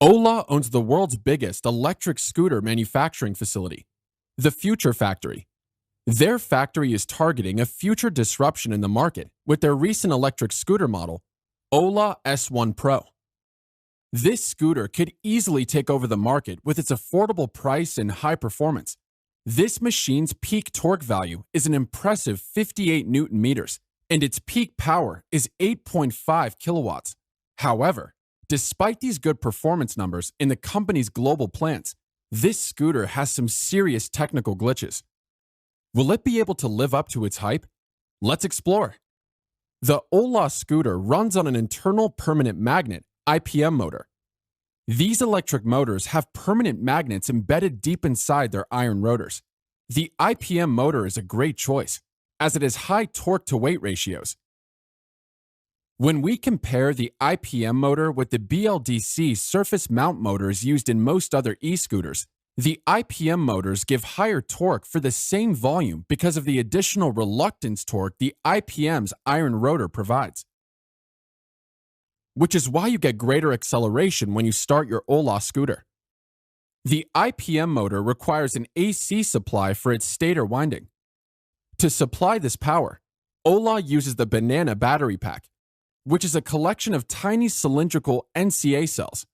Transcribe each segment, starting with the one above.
OLA owns the world's biggest electric scooter manufacturing facility, the Future Factory. Their factory is targeting a future disruption in the market with their recent electric scooter model, OLA S1 Pro. This scooter could easily take over the market with its affordable price and high performance. This machine's peak torque value is an impressive 58 Newton meters, and its peak power is 8.5 kilowatts. However, despite these good performance numbers in the company's global plants, this scooter has some serious technical glitches. Will it be able to live up to its hype? Let's explore. The OLA scooter runs on an internal permanent magnet, IPM motor. These electric motors have permanent magnets embedded deep inside their iron rotors. The IPM motor is a great choice, as it has high torque-to-weight ratios. When we compare the IPM motor with the BLDC surface mount motors used in most other e-scooters, the IPM motors give higher torque for the same volume because of the additional reluctance torque the IPM's iron rotor provides, which is why you get greater acceleration when you start your OLA scooter. The IPM motor requires an AC supply for its stator winding. To supply this power, OLA uses the banana battery pack, which is a collection of tiny cylindrical NCA cells.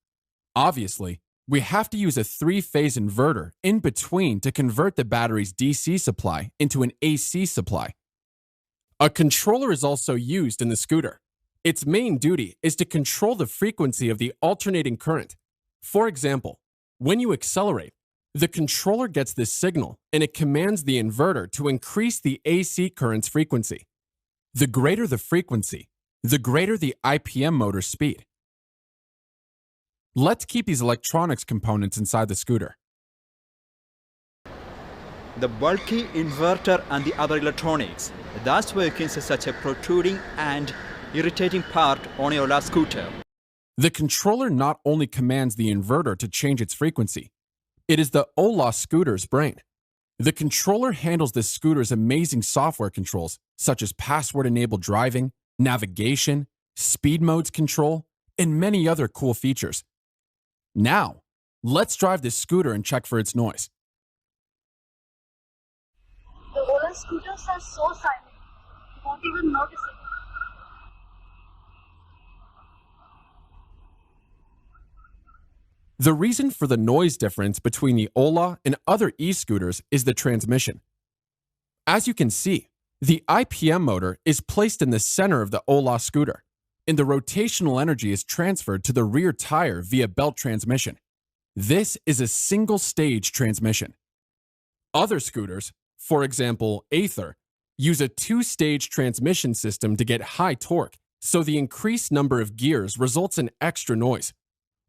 Obviously, we have to use a three-phase inverter in between to convert the battery's DC supply into an AC supply. A controller is also used in the scooter. Its main duty is to control the frequency of the alternating current. For example, when you accelerate, the controller gets this signal and it commands the inverter to increase the AC current's frequency. The greater the frequency, the greater the IPM motor's speed. Let's keep these electronics components inside the scooter. The bulky inverter and the other electronics, that's working as such a protruding and irritating part on your OLA scooter. The controller not only commands the inverter to change its frequency, it is the OLA scooter's brain. The controller handles the scooter's amazing software controls, such as password-enabled driving, navigation, speed modes control, and many other cool features. Now, let's drive this scooter and check for its noise. The OLA scooters are so silent, you won't even notice it. The reason for the noise difference between the OLA and other e-scooters is the transmission. As you can see, the IPM motor is placed in the center of the OLA scooter, and the rotational energy is transferred to the rear tire via belt transmission. This is a single-stage transmission. Other scooters, for example Aether, use a two-stage transmission system to get high torque, so the increased number of gears results in extra noise.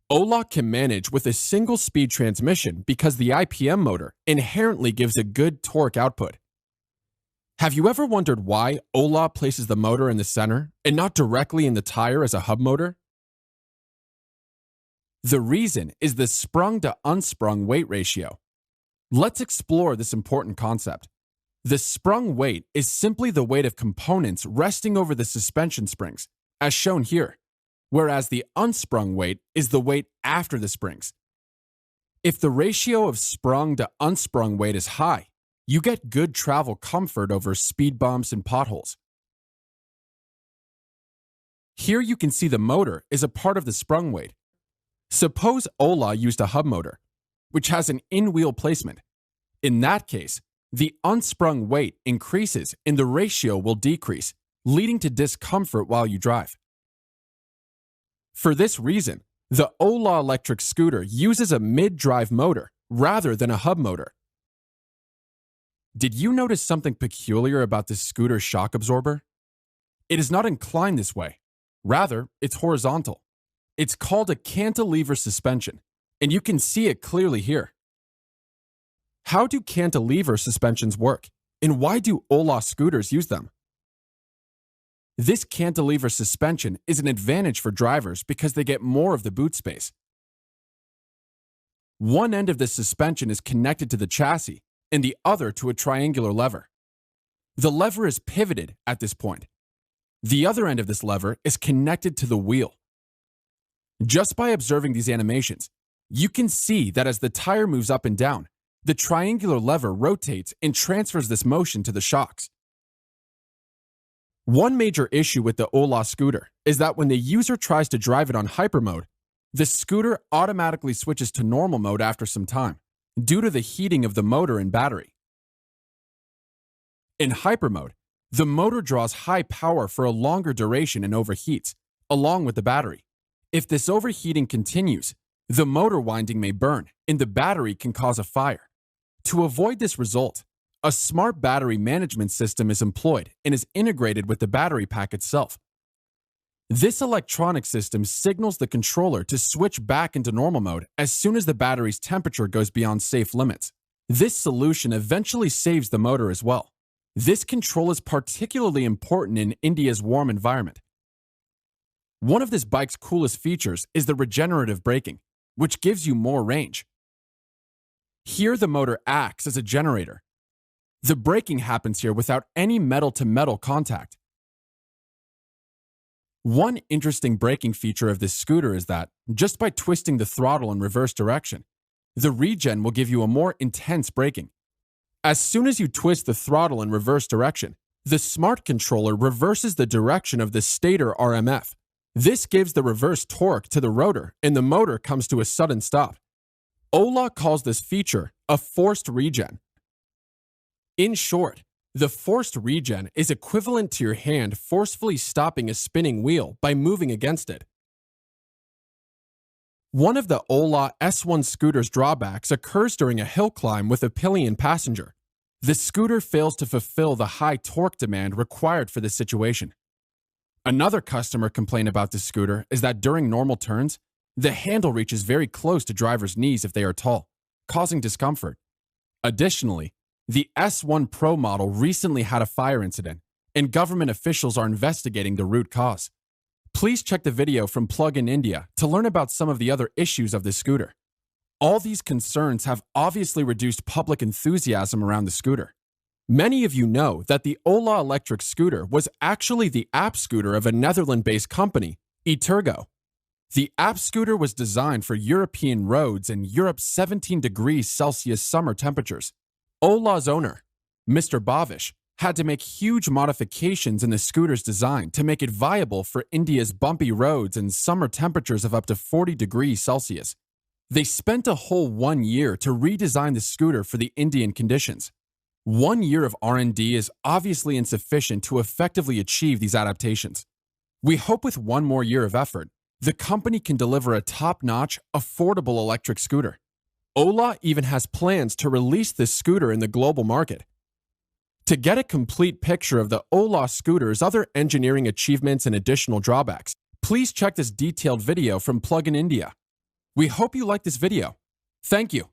OLA can manage with a single-speed transmission because the IPM motor inherently gives a good torque output. Have you ever wondered why OLA places the motor in the center and not directly in the tire as a hub motor? The reason is the sprung to unsprung weight ratio. Let's explore this important concept. The sprung weight is simply the weight of components resting over the suspension springs, as shown here, whereas the unsprung weight is the weight after the springs. If the ratio of sprung to unsprung weight is high, you get good travel comfort over speed bumps and potholes. Here you can see the motor is a part of the sprung weight. Suppose OLA used a hub motor, which has an in-wheel placement. In that case, the unsprung weight increases and the ratio will decrease, leading to discomfort while you drive. For this reason, the OLA electric scooter uses a mid-drive motor rather than a hub motor. Did you notice something peculiar about this scooter's shock absorber? It is not inclined this way. Rather, it's horizontal. It's called a cantilever suspension, and you can see it clearly here. How do cantilever suspensions work, and why do OLA scooters use them? This cantilever suspension is an advantage for drivers because they get more of the boot space. One end of the suspension is connected to the chassis, and the other to a triangular lever. The lever is pivoted at this point. The other end of this lever is connected to the wheel. Just by observing these animations, you can see that as the tire moves up and down, the triangular lever rotates and transfers this motion to the shocks. One major issue with the OLA scooter is that when the user tries to drive it on hyper mode, the scooter automatically switches to normal mode after some time, due to the heating of the motor and battery. In hyper mode, the motor draws high power for a longer duration and overheats, along with the battery. If this overheating continues, the motor winding may burn and the battery can cause a fire. To avoid this result, a smart battery management system is employed and is integrated with the battery pack itself. This electronic system signals the controller to switch back into normal mode as soon as the battery's temperature goes beyond safe limits. This solution eventually saves the motor as well. This control is particularly important in India's warm environment. One of this bike's coolest features is the regenerative braking, which gives you more range. Here the motor acts as a generator. The braking happens here without any metal-to-metal contact. One interesting braking feature of this scooter is that, just by twisting the throttle in reverse direction, the regen will give you a more intense braking. As soon as you twist the throttle in reverse direction, the smart controller reverses the direction of the stator RMF. This gives the reverse torque to the rotor and the motor comes to a sudden stop. OLA calls this feature a forced regen. In short, the forced regen is equivalent to your hand forcefully stopping a spinning wheel by moving against it. One of the OLA S1 scooter's drawbacks occurs during a hill climb with a pillion passenger. The scooter fails to fulfill the high torque demand required for this situation. Another customer complaint about this scooter is that during normal turns, the handle reaches very close to drivers' knees if they are tall, causing discomfort. Additionally, the S1 Pro model recently had a fire incident, and government officials are investigating the root cause. Please check the video from Plug-in India to learn about some of the other issues of this scooter. All these concerns have obviously reduced public enthusiasm around the scooter. Many of you know that the OLA Electric Scooter was actually the app scooter of a Netherlands-based company, eTurgo. The app scooter was designed for European roads and Europe's 17 degrees Celsius summer temperatures. OLA's owner, Mr. Bavish, had to make huge modifications in the scooter's design to make it viable for India's bumpy roads and summer temperatures of up to 40 degrees Celsius. They spent a whole 1 year to redesign the scooter for the Indian conditions. 1 year of R&D is obviously insufficient to effectively achieve these adaptations. We hope with 1 more year of effort, the company can deliver a top-notch, affordable electric scooter. OLA even has plans to release this scooter in the global market. To get a complete picture of the OLA scooter's other engineering achievements and additional drawbacks, please check this detailed video from Plug-in India. We hope you like this video. Thank you.